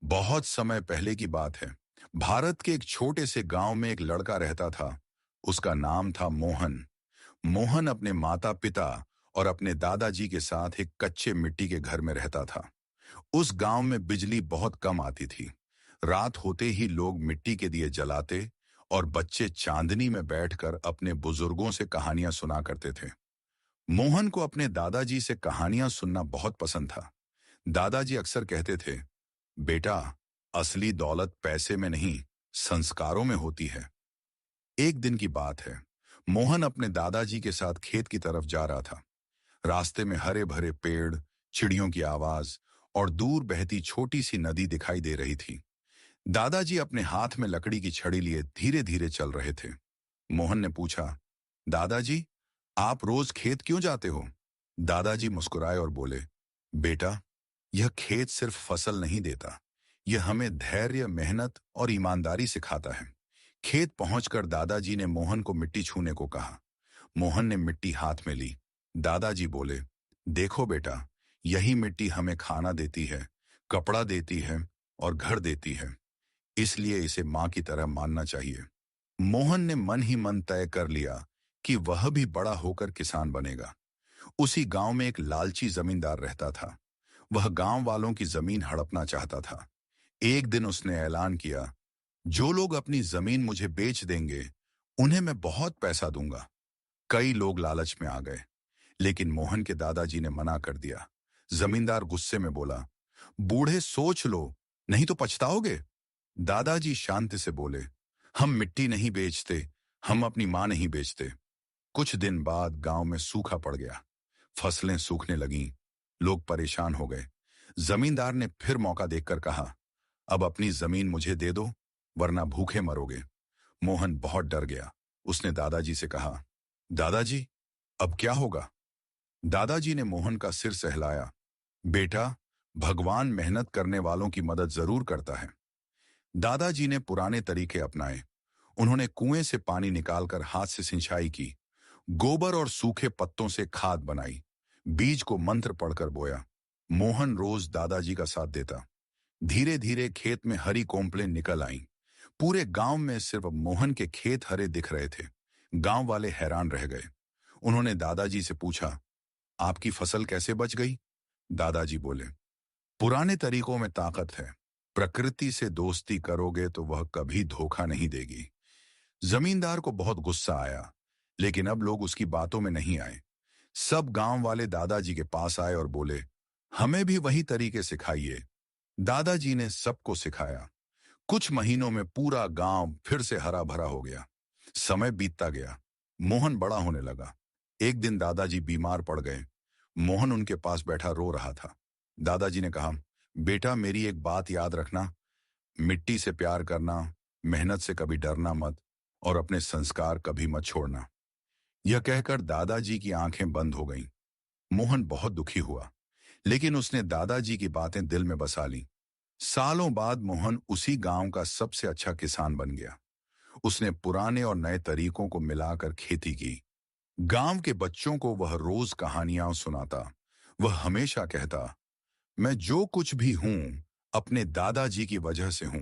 बहुत समय पहले की बात है। भारत के एक छोटे से गांव में एक लड़का रहता था। उसका नाम था मोहन। मोहन अपने माता पिता और अपने दादाजी के साथ एक कच्चे मिट्टी के घर में रहता था। उस गांव में बिजली बहुत कम आती थी। रात होते ही लोग मिट्टी के दिए जलाते और बच्चे चांदनी में बैठकर अपने बुजुर्गों से कहानियां सुना करते थे। मोहन को अपने दादाजी से कहानियां सुनना बहुत पसंद था। दादाजी अक्सर कहते थे, बेटा, असली दौलत पैसे में नहीं, संस्कारों में होती है। एक दिन की बात है। मोहन अपने दादाजी के साथ खेत की तरफ जा रहा था। रास्ते में हरे भरे पेड़, चिड़ियों की आवाज और दूर बहती छोटी सी नदी दिखाई दे रही थी। दादाजी अपने हाथ में लकड़ी की छड़ी लिए धीरे धीरे चल रहे थे। मोहन ने पूछा, दादाजी, आप रोज खेत क्यों जाते हो? दादाजी मुस्कुराए और बोले, बेटा, यह खेत सिर्फ फसल नहीं देता, यह हमें धैर्य, मेहनत और ईमानदारी सिखाता है। खेत पहुंचकर दादाजी ने मोहन को मिट्टी छूने को कहा। मोहन ने मिट्टी हाथ में ली। दादाजी बोले, देखो बेटा, यही मिट्टी हमें खाना देती है, कपड़ा देती है और घर देती है, इसलिए इसे माँ की तरह मानना चाहिए। मोहन ने मन ही मन तय कर लिया कि वह भी बड़ा होकर किसान बनेगा। उसी गांव में एक लालची जमींदार रहता था। वह गांव वालों की जमीन हड़पना चाहता था। एक दिन उसने ऐलान किया, जो लोग अपनी जमीन मुझे बेच देंगे, उन्हें मैं बहुत पैसा दूंगा। कई लोग लालच में आ गए, लेकिन मोहन के दादाजी ने मना कर दिया। जमींदार गुस्से में बोला, बूढ़े, सोच लो, नहीं तो पछताओगे। दादाजी शांति से बोले, हम मिट्टी नहीं बेचते, हम अपनी मां नहीं बेचते। कुछ दिन बाद गांव में सूखा पड़ गया। फसलें सूखने लगीं। लोग परेशान हो गए। जमींदार ने फिर मौका देखकर कहा, अब अपनी जमीन मुझे दे दो, वरना भूखे मरोगे। मोहन बहुत डर गया। उसने दादाजी से कहा, दादाजी, अब क्या होगा? दादाजी ने मोहन का सिर सहलाया। बेटा, भगवान मेहनत करने वालों की मदद जरूर करता है। दादाजी ने पुराने तरीके अपनाए। उन्होंने कुएं से पानी निकालकर हाथ से सिंचाई की, गोबर और सूखे पत्तों से खाद बनाई, बीज को मंत्र पढ़कर बोया। मोहन रोज दादाजी का साथ देता। धीरे धीरे खेत में हरी कोंपलें निकल आईं। पूरे गांव में सिर्फ मोहन के खेत हरे दिख रहे थे। गांव वाले हैरान रह गए। उन्होंने दादाजी से पूछा, आपकी फसल कैसे बच गई? दादाजी बोले, पुराने तरीकों में ताकत है। प्रकृति से दोस्ती करोगे तो वह कभी धोखा नहीं देगी। जमींदार को बहुत गुस्सा आया, लेकिन अब लोग उसकी बातों में नहीं आए। सब गांव वाले दादाजी के पास आए और बोले, हमें भी वही तरीके सिखाइए। दादाजी ने सबको सिखाया। कुछ महीनों में पूरा गांव फिर से हरा भरा हो गया। समय बीतता गया। मोहन बड़ा होने लगा। एक दिन दादाजी बीमार पड़ गए। मोहन उनके पास बैठा रो रहा था। दादाजी ने कहा, बेटा, मेरी एक बात याद रखना, मिट्टी से प्यार करना, मेहनत से कभी डरना मत और अपने संस्कार कभी मत छोड़ना। यह कहकर दादाजी की आंखें बंद हो गईं। मोहन बहुत दुखी हुआ, लेकिन उसने दादाजी की बातें दिल में बसा लीं। सालों बाद मोहन उसी गांव का सबसे अच्छा किसान बन गया। उसने पुराने और नए तरीकों को मिलाकर खेती की। गांव के बच्चों को वह रोज कहानियां सुनाता। वह हमेशा कहता, मैं जो कुछ भी हूं, अपने दादाजी की वजह से हूं।